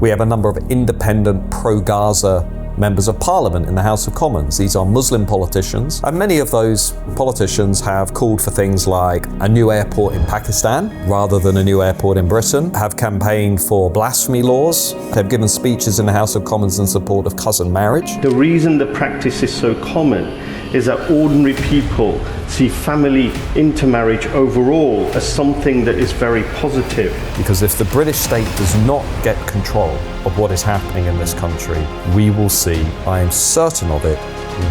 We have a number of independent pro-Gaza members of parliament in the House of Commons. These are Muslim politicians, and many of those politicians have called for things like a new airport in Pakistan rather than a new airport in Britain, have campaigned for blasphemy laws, have given speeches in the House of Commons in support of cousin marriage. The reason the practice is so common is that ordinary people see family intermarriage overall as something that is very positive. Because if the British state does not get control of what is happening in this country, we will see, I am certain of it,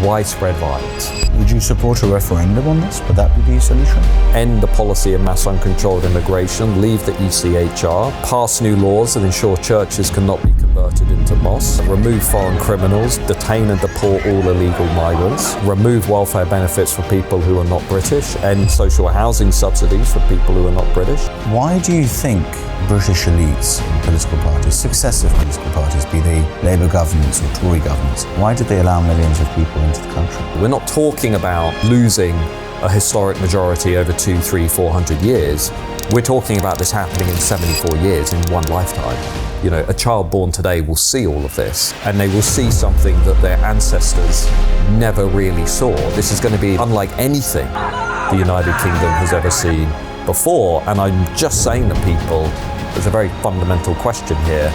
widespread violence. Would you support a referendum on this? Would that be the solution? End the policy of mass uncontrolled immigration, leave the ECHR, pass new laws that ensure churches cannot be converted into mosques, remove foreign criminals, detain and deport all illegal migrants, remove welfare benefits for people who are not British, end social housing subsidies for people who are not British. Why do you think British elites and political parties, successive political parties, be they Labour governments or Tory governments, why did they allow millions of people into the country? We're not talking about losing a historic majority over 200, 300, 400 years. We're talking about this happening in 74 years, in one lifetime. You know, a child born today will see all of this, and they will see something that their ancestors never really saw. This is going to be unlike anything the United Kingdom has ever seen before, and I'm just saying to people, there's a very fundamental question here.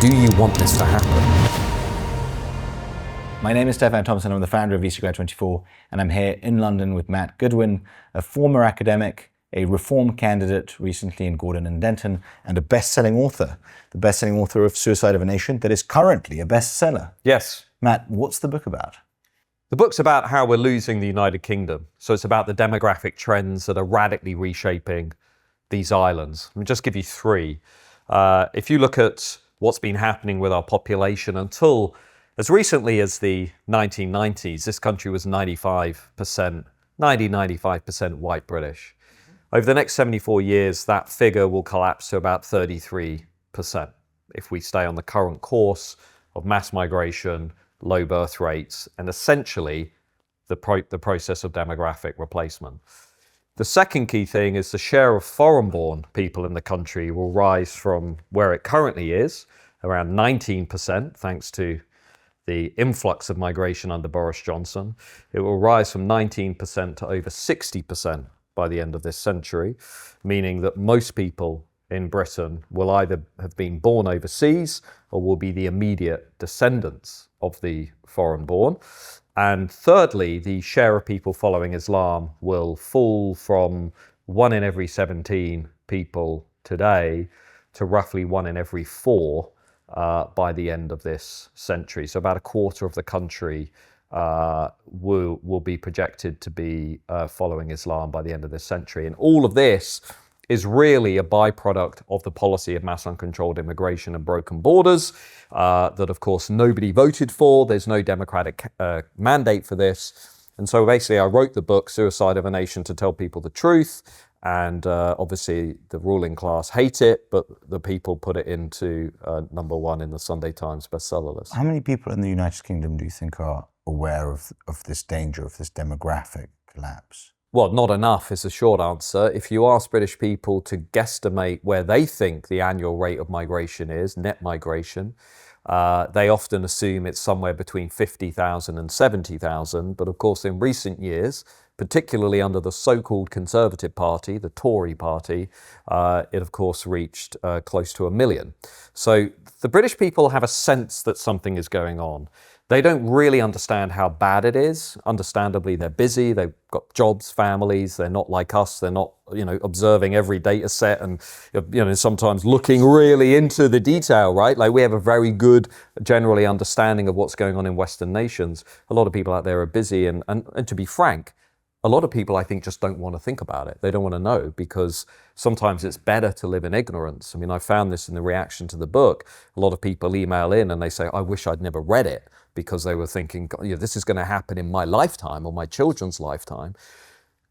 Do you want this to happen? My name is Stefan Tompson. I'm the founder of Is Sectarianism 24, and I'm here in London with Matt Goodwin, a former academic, a reform candidate recently in Gordon and Denton, and a best-selling author, the best-selling author of Suicide of a Nation, that is currently a bestseller. Yes. Matt, what's the book about? The book's about how we're losing the United Kingdom. So it's about the demographic trends that are radically reshaping these islands. Let me just give you three. If you look at what's been happening with our population until as recently as the 1990s, this country was 95% white British. Over the next 74 years, that figure will collapse to about 33% if we stay on the current course of mass migration, low birth rates, and essentially the process of demographic replacement. The second key thing is the share of foreign-born people in the country will rise from where it currently is, around 19%, thanks to the influx of migration under Boris Johnson. It will rise from 19% to over 60% by the end of this century, meaning that most people in Britain will either have been born overseas or will be the immediate descendants of the foreign-born. And thirdly, the share of people following Islam will fall from 1 in every 17 people today to roughly 1 in every 4 by the end of this century. So about a quarter of the country will be projected to be following Islam by the end of this century. And all of this is really a byproduct of the policy of mass uncontrolled immigration and broken borders that, of course, nobody voted for. There's no democratic mandate for this. And so basically I wrote the book, Suicide of a Nation, to tell people the truth. And obviously the ruling class hate it, but the people put it into #1 in the Sunday Times bestseller list. How many people in the United Kingdom do you think are aware of this danger, of this demographic collapse? Well, not enough is the short answer. If you ask British people to guesstimate where they think the annual rate of migration is, net migration, they often assume it's somewhere between 50,000 and 70,000. But of course, in recent years, particularly under the so-called Conservative Party, the Tory Party, it of course reached close to 1 million. So the British people have a sense that something is going on. They don't really understand how bad it is. Understandably, they're busy, they've got jobs, families, they're not like us, they're not, observing every data set and, sometimes looking really into the detail, right? Like we have a very good, generally understanding of what's going on in Western nations. A lot of people out there are busy and to be frank, a lot of people, I think, just don't want to think about it. They don't want to know because sometimes it's better to live in ignorance. I mean, I found this in the reaction to the book. A lot of people email in and they say, I wish I'd never read it because they were thinking, this is going to happen in my lifetime or my children's lifetime.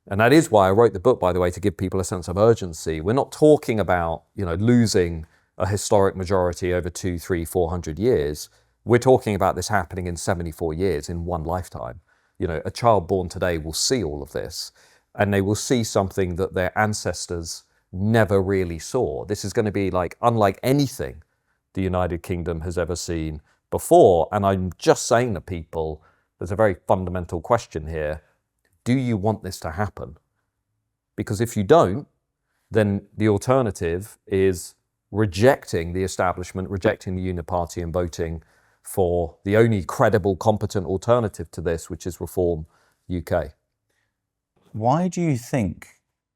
And that is why I wrote the book, by the way, to give people a sense of urgency. We're not talking about, losing a historic majority over 200, 300, 400 years. We're talking about this happening in 74 years in one lifetime. A child born today will see all of this and they will see something that their ancestors never really saw. This is going to be unlike anything the United Kingdom has ever seen before. And I'm just saying to people, there's a very fundamental question here. Do you want this to happen? Because if you don't, then the alternative is rejecting the establishment, rejecting the Uniparty, and voting for the only credible, competent alternative to this, which is Reform UK. Why do you think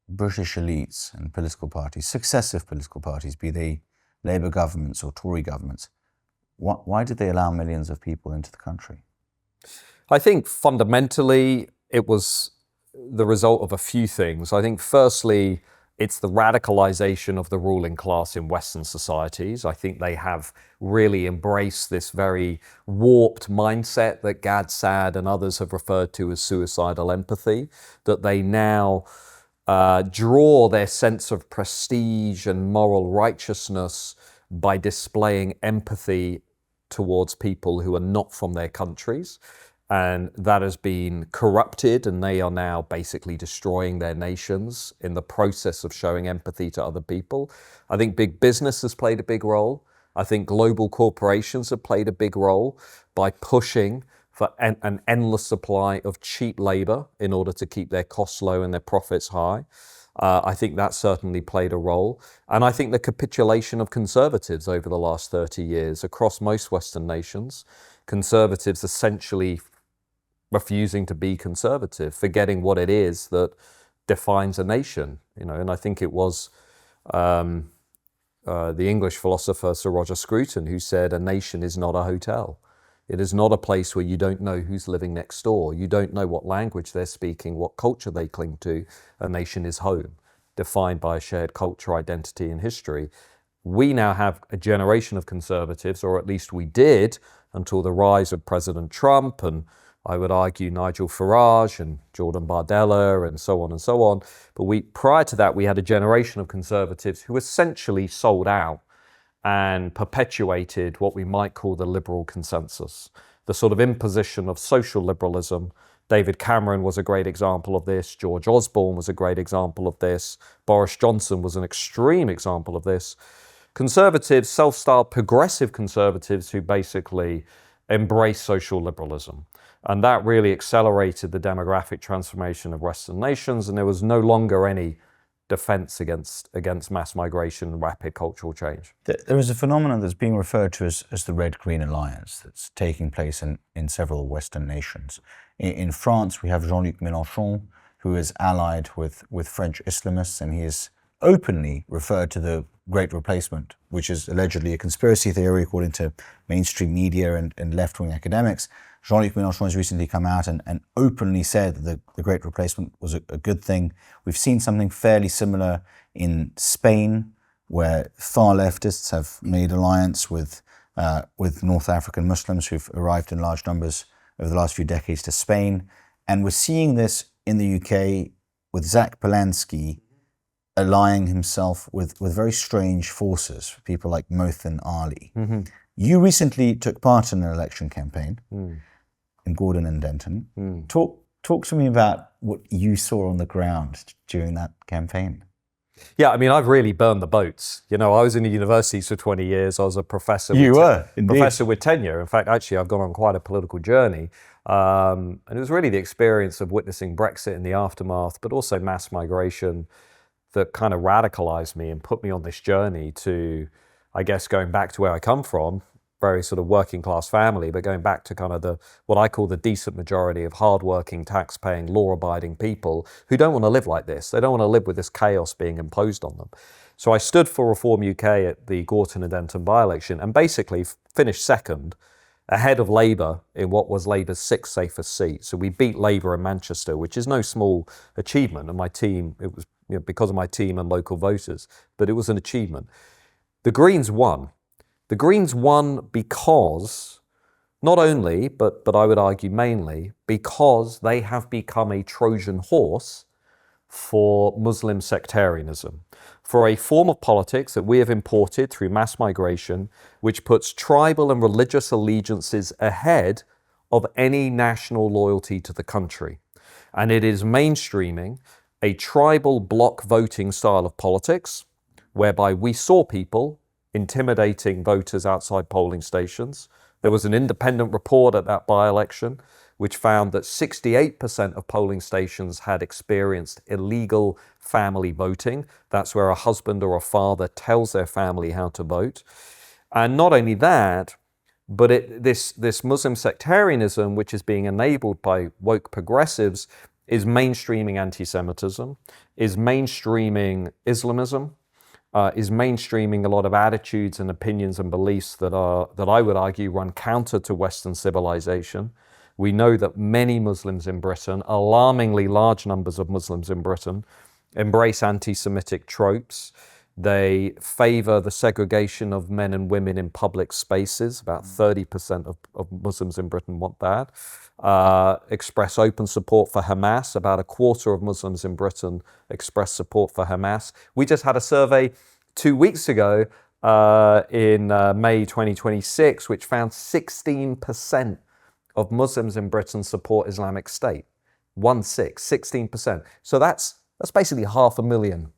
British elites and political parties, successive political parties, be they Labour governments or Tory governments, why did they allow millions of people into the country? I think fundamentally it was the result of a few things. I think firstly, it's the radicalization of the ruling class in Western societies. I think they have really embraced this very warped mindset that Gad Saad and others have referred to as suicidal empathy, that they now draw their sense of prestige and moral righteousness by displaying empathy towards people who are not from their countries. And that has been corrupted, and they are now basically destroying their nations in the process of showing empathy to other people. I think big business has played a big role. I think global corporations have played a big role by pushing for an endless supply of cheap labor in order to keep their costs low and their profits high. I think that certainly played a role. And I think the capitulation of conservatives over the last 30 years across most Western nations, conservatives essentially refusing to be conservative, forgetting what it is that defines a nation, and I think it was the English philosopher Sir Roger Scruton who said, a nation is not a hotel. It is not a place where you don't know who's living next door. You don't know what language they're speaking, what culture they cling to. A nation is home, defined by a shared culture, identity, and history. We now have a generation of conservatives, or at least we did until the rise of President Trump and I would argue Nigel Farage and Jordan Bardella and so on and so on. But prior to that, we had a generation of conservatives who essentially sold out and perpetuated what we might call the liberal consensus, the sort of imposition of social liberalism. David Cameron was a great example of this. George Osborne was a great example of this. Boris Johnson was an extreme example of this. Conservatives, self-styled progressive conservatives who basically embrace social liberalism. And that really accelerated the demographic transformation of Western nations, and there was no longer any defense against mass migration and rapid cultural change. There is a phenomenon that's being referred to as the Red-Green Alliance that's taking place in several Western nations. In France, we have Jean-Luc Mélenchon, who is allied with French Islamists, and he is openly referred to the Great Replacement, which is allegedly a conspiracy theory according to mainstream media and left-wing academics. Jean-Luc Mélenchon has recently come out and openly said that the Great Replacement was a good thing. We've seen something fairly similar in Spain, where far leftists have made alliance with North African Muslims who've arrived in large numbers over the last few decades to Spain. And we're seeing this in the UK with Zach Polanski allying himself with very strange forces, people like Mothin Ali. Mm-hmm. You recently took part in an election campaign in Goodwin and Denton. Talk to me about what you saw on the ground during that campaign. Yeah, I mean, I've really burned the boats. I was in the universities for 20 years. I was a professor. Professor with tenure. In fact, actually, I've gone on quite a political journey. And it was really the experience of witnessing Brexit in the aftermath, but also mass migration, that kind of radicalized me and put me on this journey to, I guess, going back to where I come from, very sort of working class family, but going back to kind of what I call the decent majority of hardworking, tax-paying, law-abiding people who don't want to live like this. They don't want to live with this chaos being imposed on them. So I stood for Reform UK at the Gorton and Denton by-election and basically finished second, ahead of Labour in what was Labour's sixth safest seat. So we beat Labour in Manchester, which is no small achievement. And my team, it was because of my team and local voters, but it was an achievement. The Greens won. The Greens won because, not only, but I would argue mainly, because they have become a Trojan horse for Muslim sectarianism, for a form of politics that we have imported through mass migration, which puts tribal and religious allegiances ahead of any national loyalty to the country. And it is mainstreaming a tribal bloc voting style of politics, whereby we saw people intimidating voters outside polling stations. There was an independent report at that by-election which found that 68% of polling stations had experienced illegal family voting. That's where a husband or a father tells their family how to vote. And not only that, but this Muslim sectarianism, which is being enabled by woke progressives, is mainstreaming anti-Semitism, is mainstreaming Islamism, is mainstreaming a lot of attitudes and opinions and beliefs that I would argue run counter to Western civilization. We know that many Muslims in Britain, alarmingly large numbers of Muslims in Britain, embrace anti-Semitic tropes. They favor the segregation of men and women in public spaces. About 30% of Muslims in Britain want that. Express open support for Hamas. About a quarter of Muslims in Britain express support for Hamas. We just had a survey 2 weeks ago in May 2026, which found 16% of Muslims in Britain support Islamic State. 16%. So that's basically 500,000.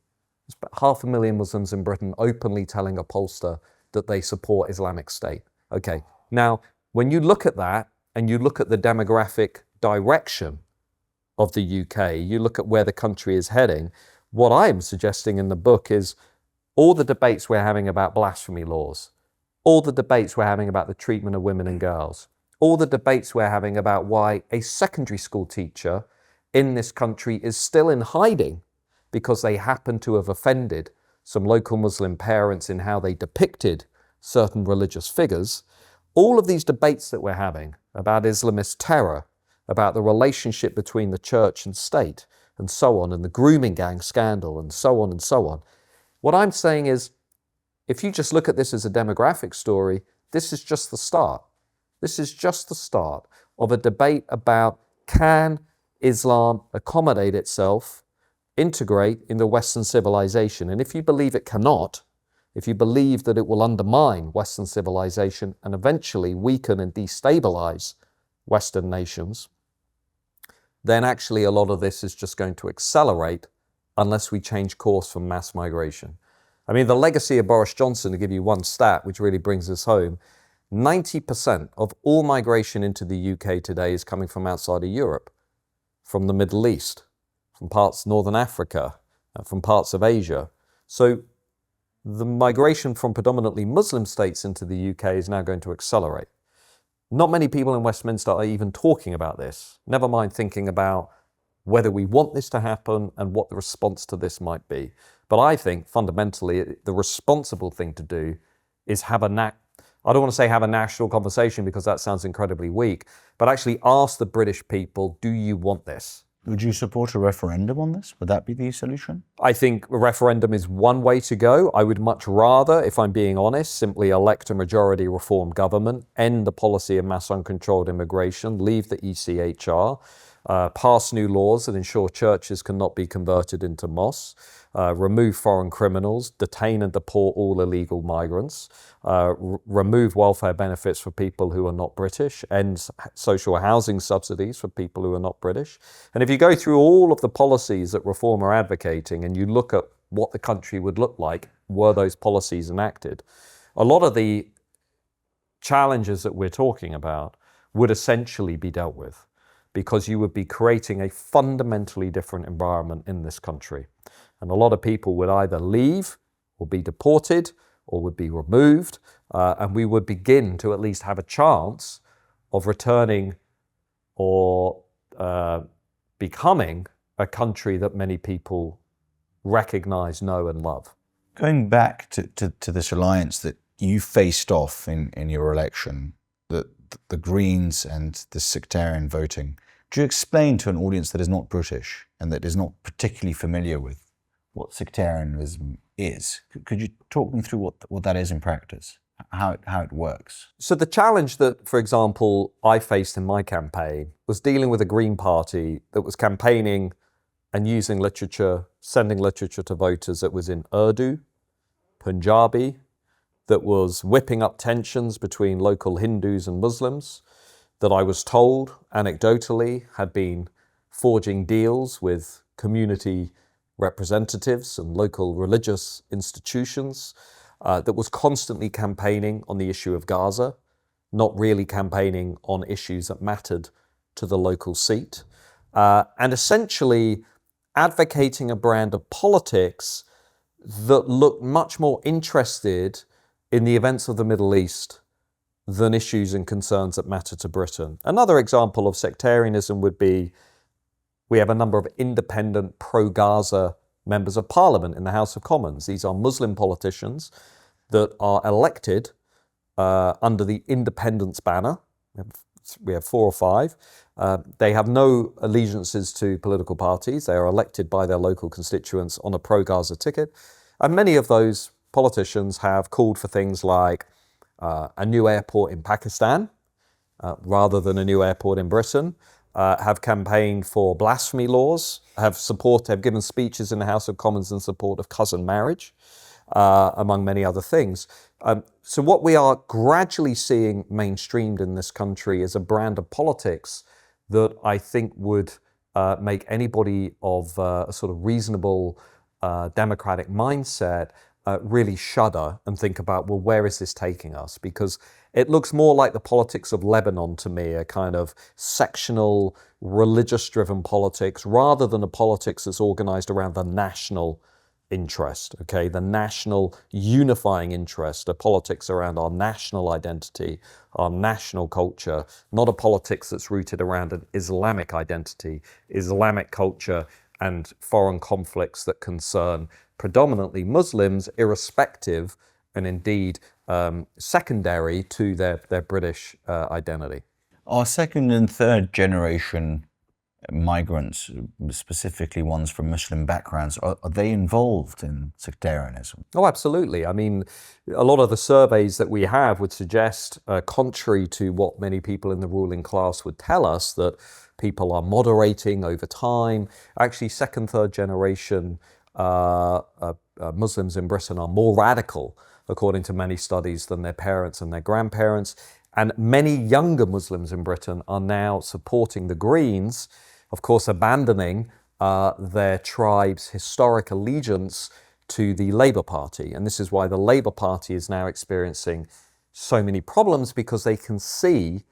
500,000 Muslims in Britain openly telling a pollster that they support Islamic State. Okay, now when you look at that and you look at the demographic direction of the UK, you look at where the country is heading, what I'm suggesting in the book is all the debates we're having about blasphemy laws, all the debates we're having about the treatment of women and girls, all the debates we're having about why a secondary school teacher in this country is still in hiding because they happen to have offended some local Muslim parents in how they depicted certain religious figures. All of these debates that we're having about Islamist terror, about the relationship between the church and state, and so on, and the grooming gang scandal, and so on and so on. What I'm saying is, if you just look at this as a demographic story, this is just the start. This is just the start of a debate about, can Islam accommodate itself, integrate in the Western civilization? And if you believe it cannot, if you believe that it will undermine Western civilization and eventually weaken and destabilize Western nations, then actually a lot of this is just going to accelerate unless we change course from mass migration. I mean, the legacy of Boris Johnson, to give you one stat which really brings this home, 90% of all migration into the UK today is coming from outside of Europe, from the Middle East, from parts of Northern Africa, from parts of Asia. So the migration from predominantly Muslim states into the UK is now going to accelerate. Not many people in Westminster are even talking about this, never mind thinking about whether we want this to happen and what the response to this might be. But I think fundamentally the responsible thing to do is have I don't want to say have a national conversation because that sounds incredibly weak, but actually ask the British people, do you want this? Would you support a referendum on this? Would that be the solution? I think a referendum is one way to go. I would much rather, if I'm being honest, simply elect a majority reform government, end the policy of mass uncontrolled immigration, leave the ECHR, pass new laws that ensure churches cannot be converted into mosques, remove foreign criminals, detain and deport all illegal migrants, remove welfare benefits for people who are not British, end social housing subsidies for people who are not British. And if you go through all of the policies that Reform are advocating and you look at what the country would look like were those policies enacted, a lot of the challenges that we're talking about would essentially be dealt with, because you would be creating a fundamentally different environment in this country. And a lot of people would either leave or be deported or would be removed, and we would begin to at least have a chance of returning or becoming a country that many people recognize, know, and love. Going back to this alliance that you faced off in your election, the Greens and the sectarian voting, do you explain to an audience that is not British and that is not particularly familiar with what sectarianism is? Could you talk them through what that is in practice, how it works? So the challenge that, for example, I faced in my campaign was dealing with a Green Party that was campaigning and using literature, sending literature to voters that was in Urdu, Punjabi, that was whipping up tensions between local Hindus and Muslims, that I was told anecdotally had been forging deals with community representatives and local religious institutions, that was constantly campaigning on the issue of Gaza, not really campaigning on issues that mattered to the local seat, and essentially advocating a brand of politics that looked much more interested in the events of the Middle East than issues and concerns that matter to Britain. Another example of sectarianism would be, we have a number of independent pro-Gaza members of parliament in the House of Commons. These are Muslim politicians that are elected under the independence banner. We have 4 or 5. They have no allegiances to political parties. They are elected by their local constituents on a pro-Gaza ticket. And many of those politicians have called for things like a new airport in Pakistan rather than a new airport in Britain, have campaigned for blasphemy laws, have given speeches in the House of Commons in support of cousin marriage, among many other things. So what we are gradually seeing mainstreamed in this country is a brand of politics that I think would make anybody of a sort of reasonable democratic mindset really shudder and think about, well, where is this taking us? Because it looks more like the politics of Lebanon to me, a kind of sectional, religious-driven politics, rather than a politics that's organized around the national interest, okay? The national unifying interest, a politics around our national identity, our national culture, not a politics that's rooted around an Islamic identity, Islamic culture, and foreign conflicts that concern predominantly Muslims, irrespective and indeed secondary to their British identity. Are second and third generation migrants, specifically ones from Muslim backgrounds, are they involved in sectarianism? Oh, absolutely. I mean, a lot of the surveys that we have would suggest, contrary to what many people in the ruling class would tell us, that people are moderating over time. Actually, second, third generation Muslims in Britain are more radical, according to many studies, than their parents and their grandparents. And many younger Muslims in Britain are now supporting the Greens, of course, abandoning their tribe's historic allegiance to the Labour Party. And this is why the Labour Party is now experiencing so many problems, because they can see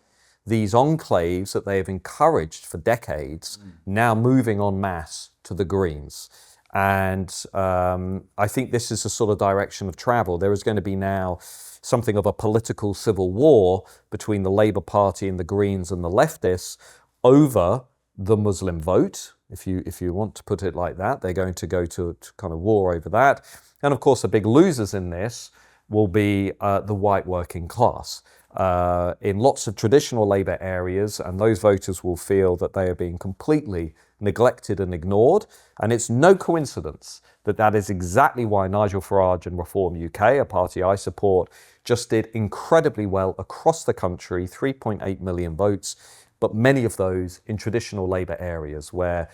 these enclaves that they have encouraged for decades now moving en masse to the Greens. And I think this is the sort of direction of travel. There is going to be now something of a political civil war between the Labour Party and the Greens and the leftists over the Muslim vote, if you want to put it like that. They're going to go to kind of war over that. And of course, the big losers in this will be the white working class. In lots of traditional Labour areas, and those voters will feel that they are being completely neglected and ignored. And it's no coincidence that that is exactly why Nigel Farage and Reform UK, a party I support, just did incredibly well across the country, 3.8 million votes, but many of those in traditional Labour areas where,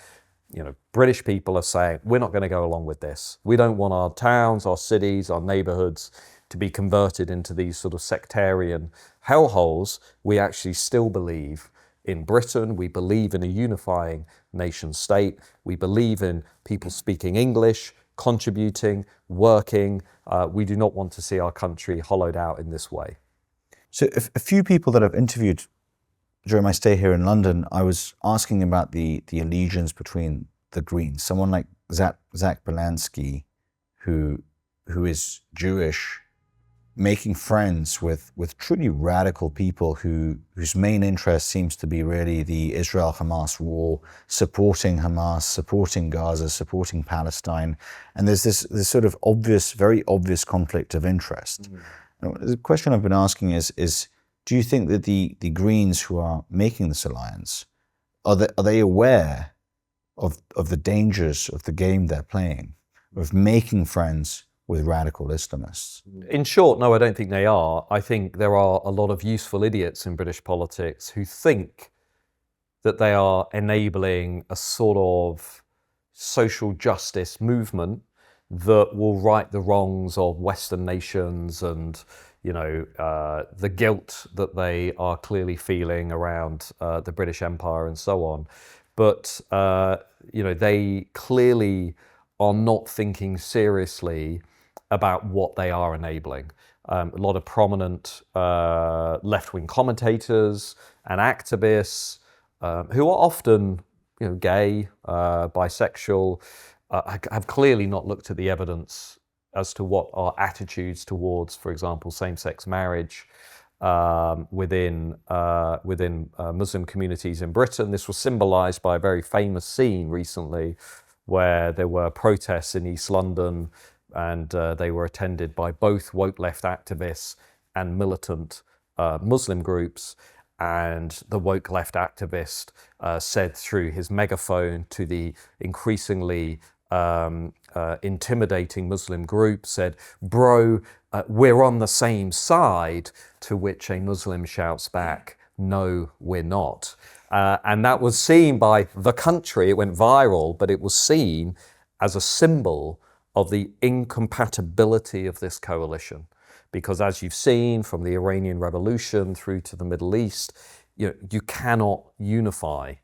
you know, British people are saying, we're not going to go along with this. We don't want our towns, our cities, our neighbourhoods to be converted into these sort of sectarian hellholes. We actually still believe in Britain. We believe in a unifying nation state. We believe in people speaking English, contributing, working. We do not want to see our country hollowed out in this way. So a few people that I've interviewed during my stay here in London, I was asking about the allegiance between the Greens. Someone like Zach Belansky, who is Jewish, making friends with truly radical people whose main interest seems to be really the Israel-Hamas war, supporting Hamas, supporting Gaza, supporting Palestine. And there's this sort of very obvious conflict of interest. Mm-hmm. The question I've been asking is do you think that the Greens who are making this alliance, are they aware of the dangers of the game they're playing, of making friends with radical Islamists? In short, no, I don't think they are. I think there are a lot of useful idiots in British politics who think that they are enabling a sort of social justice movement that will right the wrongs of Western nations and, you know, the guilt that they are clearly feeling around the British Empire and so on. But, you know, they clearly are not thinking seriously about what they are enabling. A lot of prominent left-wing commentators and activists who are often, gay, bisexual, have clearly not looked at the evidence as to what are attitudes towards, for example, same-sex marriage within Muslim communities in Britain. This was symbolised by a very famous scene recently where there were protests in East London, and they were attended by both woke left activists and militant Muslim groups. And the woke left activist said through his megaphone to the increasingly intimidating Muslim group, said, "Bro, we're on the same side," to which a Muslim shouts back, "No, we're not." And that was seen by the country. It went viral, but it was seen as a symbol of the incompatibility of this coalition. Because as you've seen from the Iranian Revolution through to the Middle East, you cannot unify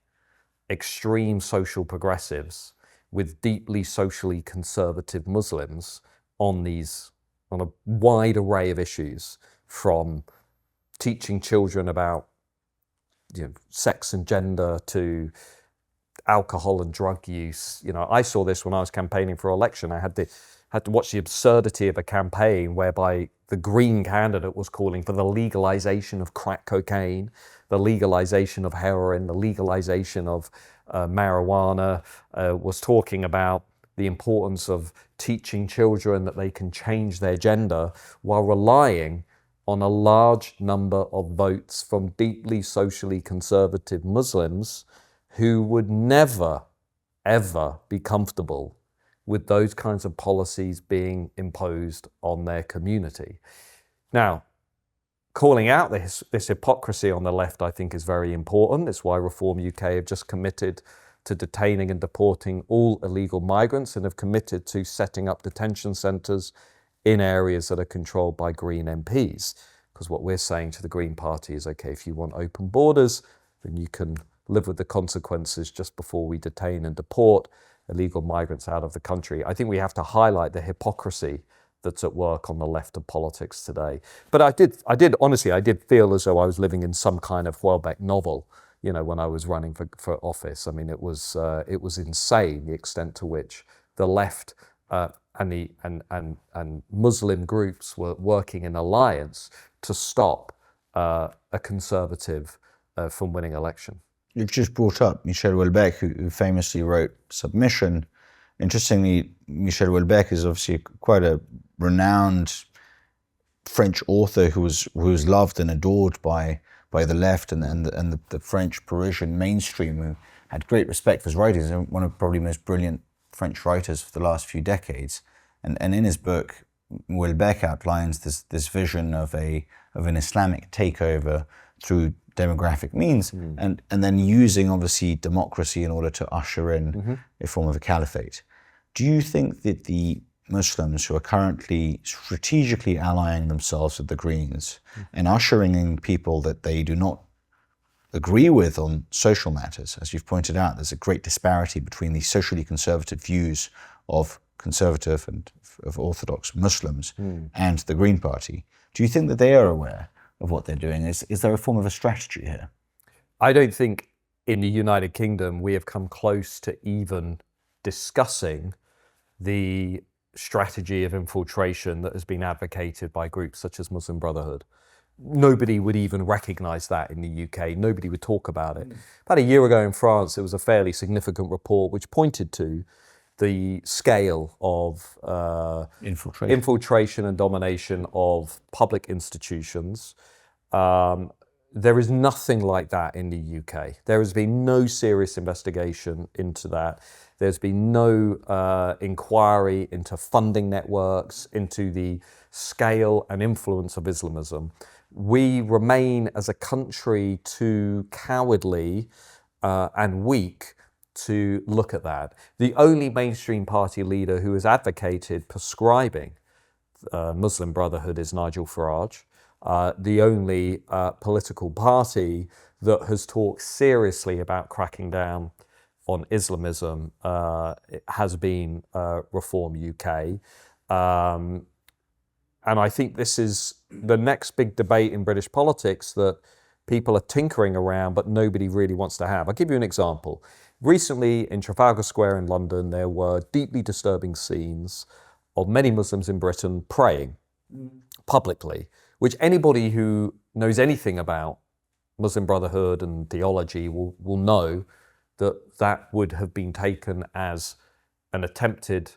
extreme social progressives with deeply socially conservative Muslims on a wide array of issues, from teaching children about sex and gender to alcohol and drug use. I saw this when I was campaigning for election. I had to watch the absurdity of a campaign whereby the Green candidate was calling for the legalization of crack cocaine, the legalization of heroin, the legalization of marijuana, was talking about the importance of teaching children that they can change their gender, while relying on a large number of votes from deeply socially conservative Muslims who would never, ever be comfortable with those kinds of policies being imposed on their community. Now, calling out this hypocrisy on the left, I think, is very important. It's why Reform UK have just committed to detaining and deporting all illegal migrants, and have committed to setting up detention centres in areas that are controlled by Green MPs. Because what we're saying to the Green Party is, okay, if you want open borders, then you can live with the consequences just before we detain and deport illegal migrants out of the country. I think we have to highlight the hypocrisy that's at work on the left of politics today. But I did honestly feel as though I was living in some kind of Houellebecq novel, when I was running for office. I mean, it was insane, the extent to which the left and Muslim groups were working in alliance to stop a conservative from winning election. You've just brought up Michel Houellebecq, who famously wrote Submission. Interestingly, Michel Houellebecq is obviously quite a renowned French author who was loved and adored by the left and the French Parisian mainstream, who had great respect for his writings, and one of probably the most brilliant French writers for the last few decades. And in his book, Houellebecq outlines this vision of an Islamic takeover through demographic means, and then using obviously democracy in order to usher in a form of a caliphate. Do you think that the Muslims who are currently strategically allying themselves with the Greens and ushering in people that they do not agree with on social matters, as you've pointed out, there's a great disparity between the socially conservative views of conservative and of Orthodox Muslims and the Green Party, do you think that they are aware of what they're doing? Is there a form of a strategy here? I don't think in the United Kingdom we have come close to even discussing the strategy of infiltration that has been advocated by groups such as Muslim Brotherhood. Nobody would even recognise that in the UK. Nobody would talk about it. About a year ago in France, there was a fairly significant report which pointed to the scale of infiltration and domination of public institutions. There is nothing like that in the UK. There has been no serious investigation into that. There's been no inquiry into funding networks, into the scale and influence of Islamism. We remain as a country too cowardly and weak to look at that. The only mainstream party leader who has advocated prescribing Muslim Brotherhood is Nigel Farage. The only political party that has talked seriously about cracking down on Islamism has been Reform UK. And I think this is the next big debate in British politics that people are tinkering around, but nobody really wants to have. I'll give you an example. Recently in Trafalgar Square in London, there were deeply disturbing scenes of many Muslims in Britain praying publicly, which anybody who knows anything about Muslim Brotherhood and theology will know that that would have been taken as an attempted,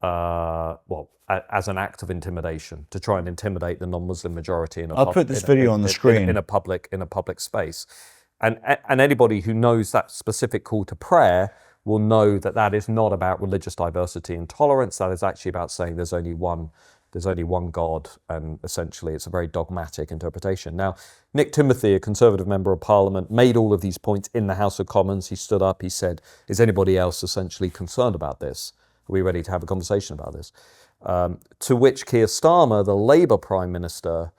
as an act of intimidation to try and intimidate the non-Muslim majority in a I'll put this video on the screen in a public space. And anybody who knows that specific call to prayer will know that that is not about religious diversity and tolerance. That is actually about saying there's only one God, and essentially it's a very dogmatic interpretation. Now, Nick Timothy, a Conservative Member of Parliament, made all of these points in the House of Commons. He stood up, he said, is anybody else essentially concerned about this? Are we ready to have a conversation about this? To which Keir Starmer, the Labour Prime Minister,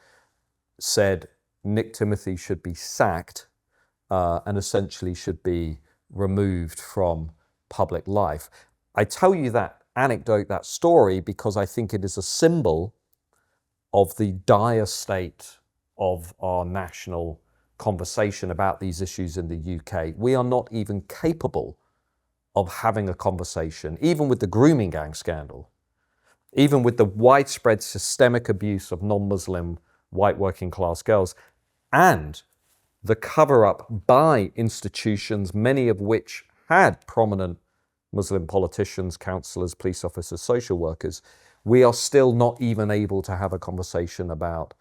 said Nick Timothy should be sacked and essentially should be removed from public life. I tell you that anecdote, that story, because I think it is a symbol of the dire state of our national conversation about these issues in the UK. We are not even capable of having a conversation, even with the grooming gang scandal, even with the widespread systemic abuse of non-Muslim white working class girls, and the cover-up by institutions, many of which had prominent Muslim politicians, councillors, police officers, social workers. We are still not even able to have a conversation about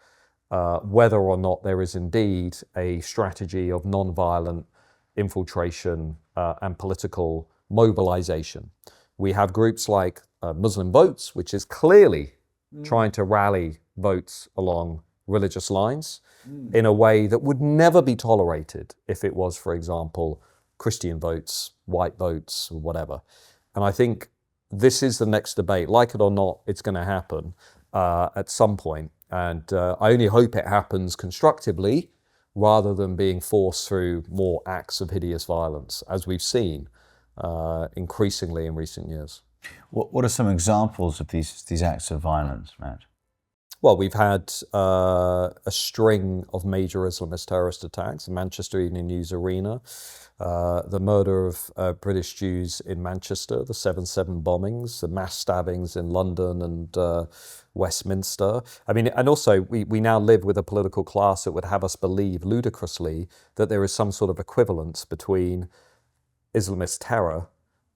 whether or not there is indeed a strategy of non-violent infiltration and political mobilization. We have groups like Muslim Votes, which is clearly trying to rally votes along religious lines in a way that would never be tolerated if it was, for example, Christian votes, white votes, or whatever. And I think this is the next debate. Like it or not, it's going to happen at some point. And I only hope it happens constructively rather than being forced through more acts of hideous violence, as we've seen increasingly in recent years. What are some examples of these acts of violence, Matt? Well, we've had a string of major Islamist terrorist attacks, the Manchester Evening News Arena, the murder of British Jews in Manchester, the 7/7 bombings, the mass stabbings in London and Westminster. I mean, and also we now live with a political class that would have us believe ludicrously that there is some sort of equivalence between Islamist terror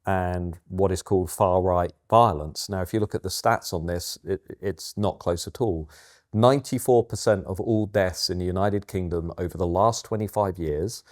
and what is called far-right violence. Now, if you look at the stats on this, it's not close at all. 94% of all deaths in the United Kingdom over the last 25 years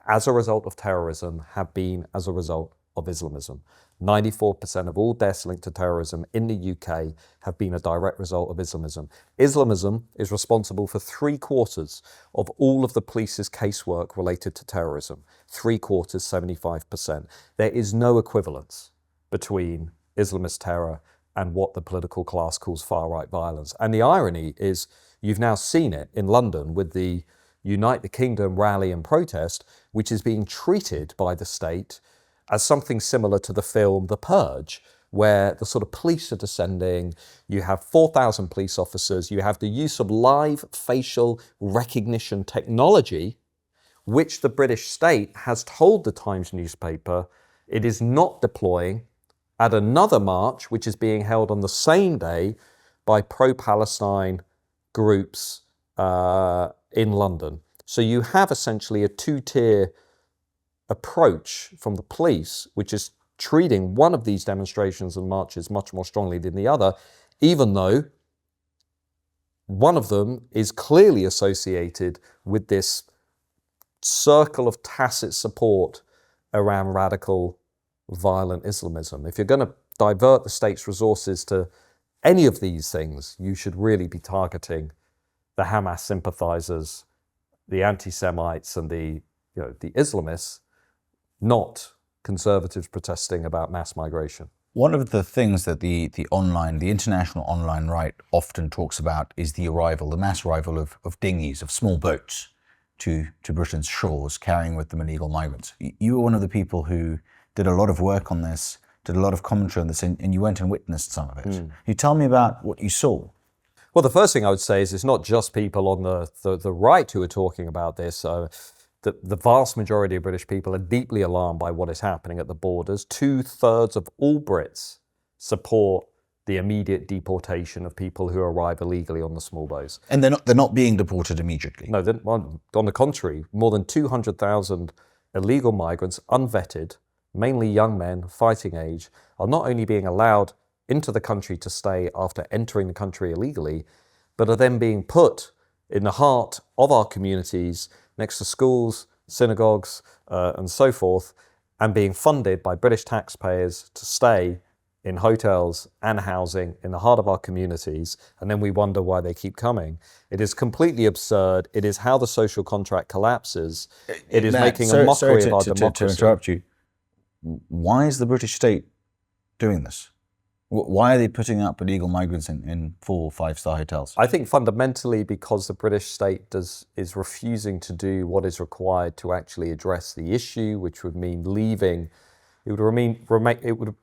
as a result of terrorism have been as a result of Islamism. 94% of all deaths linked to terrorism in the UK have been a direct result of Islamism. Islamism is responsible for 3/4 of all of the police's casework related to terrorism. 3/4, 75%. There is no equivalence between Islamist terror and what the political class calls far-right violence. And the irony is you've now seen it in London with the Unite the Kingdom rally and protest, which is being treated by the state as something similar to the film The Purge, where the sort of police are descending, you have 4,000 police officers, you have the use of live facial recognition technology, which the British state has told the Times newspaper it is not deploying at another march, which is being held on the same day by pro-Palestine groups in London. So you have essentially a two-tier approach from the police, which is treating one of these demonstrations and marches much more strongly than the other, even though one of them is clearly associated with this circle of tacit support around radical, violent Islamism. If you're going to divert the state's resources to any of these things, you should really be targeting the Hamas sympathizers, the anti-Semites and the Islamists, not conservatives protesting about mass migration. One of the things that the international online right often talks about is the mass arrival of dinghies, of small boats to Britain's shores, carrying with them illegal migrants. You were one of the people who did a lot of work on this, did a lot of commentary on this, and you went and witnessed some of it. Can you tell me about what you saw? Well, the first thing I would say is it's not just people on the right who are talking about this. The vast majority of British people are deeply alarmed by what is happening at the borders. 2/3 of all Brits support the immediate deportation of people who arrive illegally on the small boats. And they're not being deported immediately. No, on the contrary, more than 200,000 illegal migrants, unvetted, mainly young men, fighting age, are not only being allowed into the country to stay after entering the country illegally, but are then being put in the heart of our communities, next to schools, synagogues, and so forth, and being funded by British taxpayers to stay in hotels and housing in the heart of our communities, and then we wonder why they keep coming. It is completely absurd. It is how the social contract collapses. It is making a mockery of our democracy. To interrupt you, why is the British state doing this? Why are they putting up illegal migrants in 4 or 5-star hotels? I think fundamentally because the British state is refusing to do what is required to actually address the issue, which would mean leaving. It would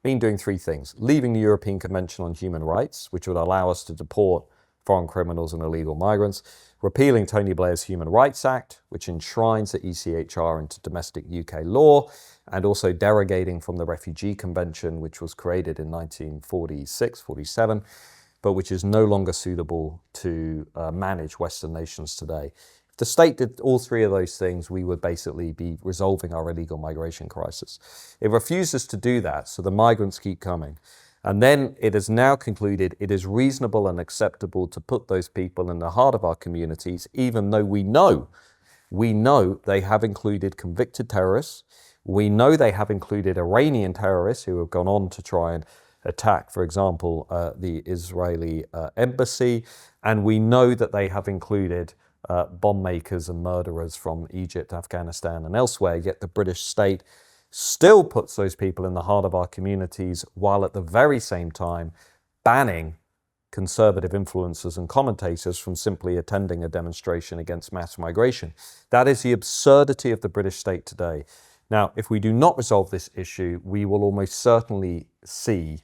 mean doing 3 things: leaving the European Convention on Human Rights, which would allow us to deport foreign criminals and illegal migrants; repealing Tony Blair's Human Rights Act, which enshrines the ECHR into domestic UK law; and also derogating from the Refugee Convention, which was created in 1946-47, but which is no longer suitable to manage Western nations today. If the state did all 3 of those things, we would basically be resolving our illegal migration crisis. It refuses to do that, so the migrants keep coming. And then it is now concluded it is reasonable and acceptable to put those people in the heart of our communities, even though we know they have included convicted terrorists. We know they have included Iranian terrorists who have gone on to try and attack, for example, the Israeli embassy. And we know that they have included bomb makers and murderers from Egypt, Afghanistan, and elsewhere. Yet the British state still puts those people in the heart of our communities, while at the very same time banning conservative influencers and commentators from simply attending a demonstration against mass migration. That is the absurdity of the British state today. Now, if we do not resolve this issue, we will almost certainly see,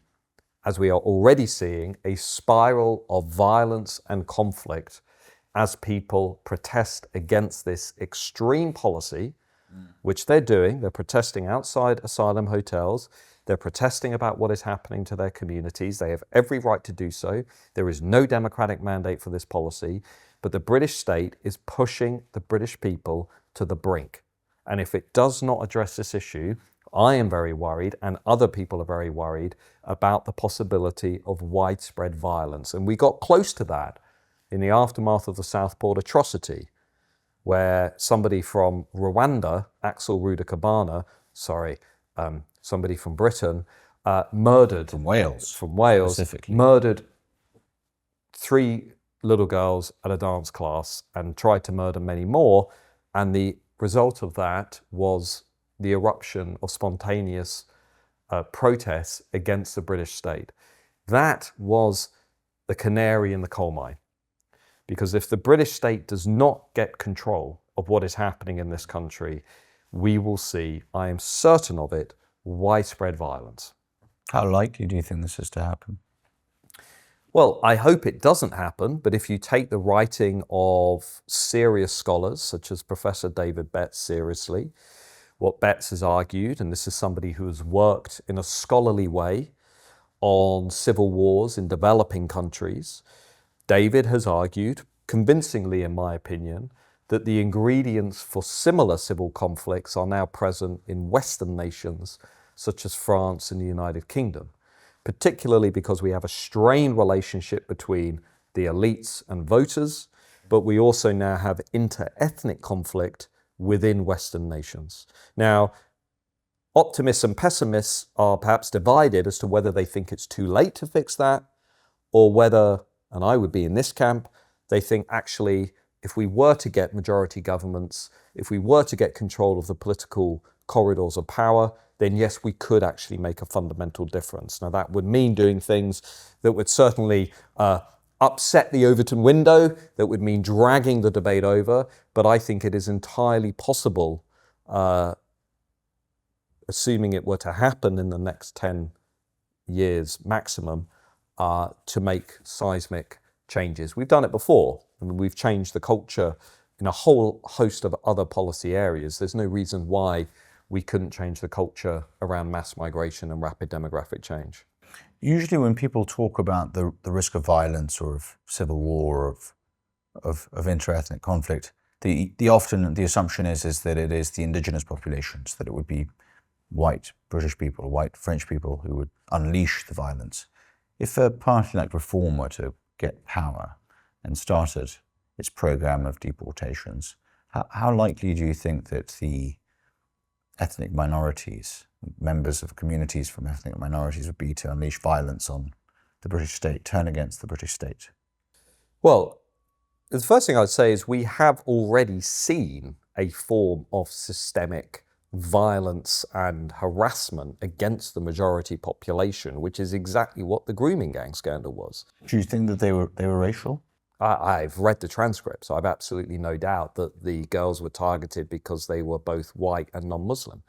as we are already seeing, a spiral of violence and conflict as people protest against this extreme policy, which they're doing. They're protesting outside asylum hotels. They're protesting about what is happening to their communities. They have every right to do so. There is no democratic mandate for this policy, but the British state is pushing the British people to the brink. And if it does not address this issue, I am very worried, and other people are very worried about the possibility of widespread violence. And we got close to that in the aftermath of the Southport atrocity, where somebody from Rwanda, Axel Rudakabana, somebody from Britain, murdered... From Wales. Specifically. Murdered 3 little girls at a dance class and tried to murder many more. And the result of that was the eruption of spontaneous protests against the British state. That was the canary in the coal mine. Because if the British state does not get control of what is happening in this country, we will see, I am certain of it, widespread violence. How likely do you think this is to happen? Well, I hope it doesn't happen, but if you take the writing of serious scholars, such as Professor David Betts, seriously, what Betts has argued, and this is somebody who has worked in a scholarly way on civil wars in developing countries, David has argued, convincingly in my opinion, that the ingredients for similar civil conflicts are now present in Western nations, such as France and the United Kingdom, particularly because we have a strained relationship between the elites and voters, but we also now have inter-ethnic conflict within Western nations. Now, optimists and pessimists are perhaps divided as to whether they think it's too late to fix that, or whether, and I would be in this camp, they think actually if we were to get majority governments, if we were to get control of the political corridors of power, then yes, we could actually make a fundamental difference. Now that would mean doing things that would certainly upset the Overton window, that would mean dragging the debate over, but I think it is entirely possible, assuming it were to happen in the next 10 years maximum, to make seismic changes. We've done it before. I mean, we've changed the culture in a whole host of other policy areas. There's no reason why we couldn't change the culture around mass migration and rapid demographic change. Usually when people talk about the risk of violence or of civil war, of inter-ethnic conflict, often the assumption is that it is the indigenous populations, that it would be white British people, white French people who would unleash the violence. If a party like Reform were to get power and started its program of deportations, how likely do you think that the ethnic minorities, members of communities from ethnic minorities, would be to unleash violence on the British state, turn against the British state? Well, the first thing I'd say is we have already seen a form of systemic violence and harassment against the majority population, which is exactly what the grooming gang scandal was. Do you think that they were racial? I've read the transcripts. So I've absolutely no doubt that the girls were targeted because they were both white and non-Muslim.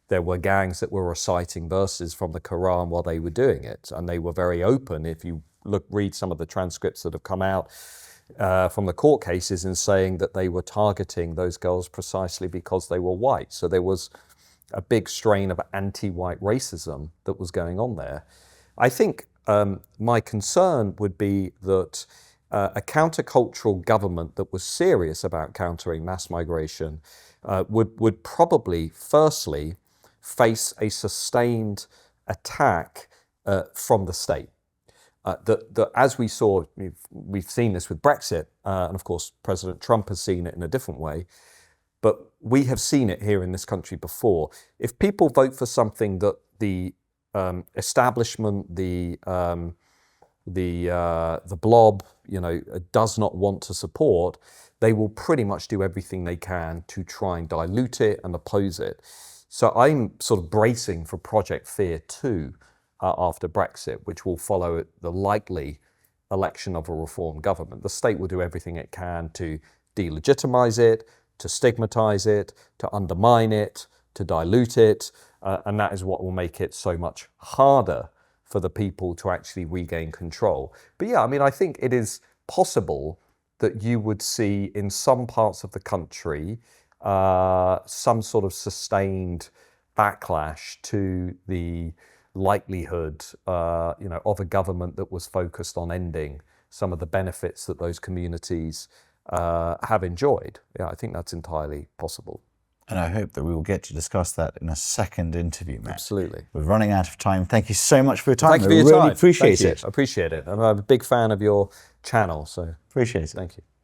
There were gangs that were reciting verses from the Quran while they were doing it, and they were very open. If you read some of the transcripts that have come out from the court cases in saying that they were targeting those girls precisely because they were white. So there was a big strain of anti-white racism that was going on there. I think my concern would be that a countercultural government that was serious about countering mass migration would probably, firstly, face a sustained attack from the state. That as we saw, we've seen this with Brexit, and of course President Trump has seen it in a different way, but we have seen it here in this country before. If people vote for something that the establishment, the blob, does not want to support, they will pretty much do everything they can to try and dilute it and oppose it. So I'm sort of bracing for Project Fear 2 after Brexit, which will follow the likely election of a reform government. The state will do everything it can to delegitimize it, to stigmatize it, to undermine it, to dilute it, and that is what will make it so much harder for the people to actually regain control. But yeah, I mean, I think it is possible that you would see in some parts of the country some sort of sustained backlash to the likelihood of a government that was focused on ending some of the benefits that those communities have enjoyed. Yeah, I think that's entirely possible. And I hope that we will get to discuss that in a second interview, Matt. Absolutely. We're running out of time. Thank you so much for your time. Thank you for your time. Really appreciate Thank you. it. I appreciate it. And I'm a big fan of your channel, so Appreciate it. thank you.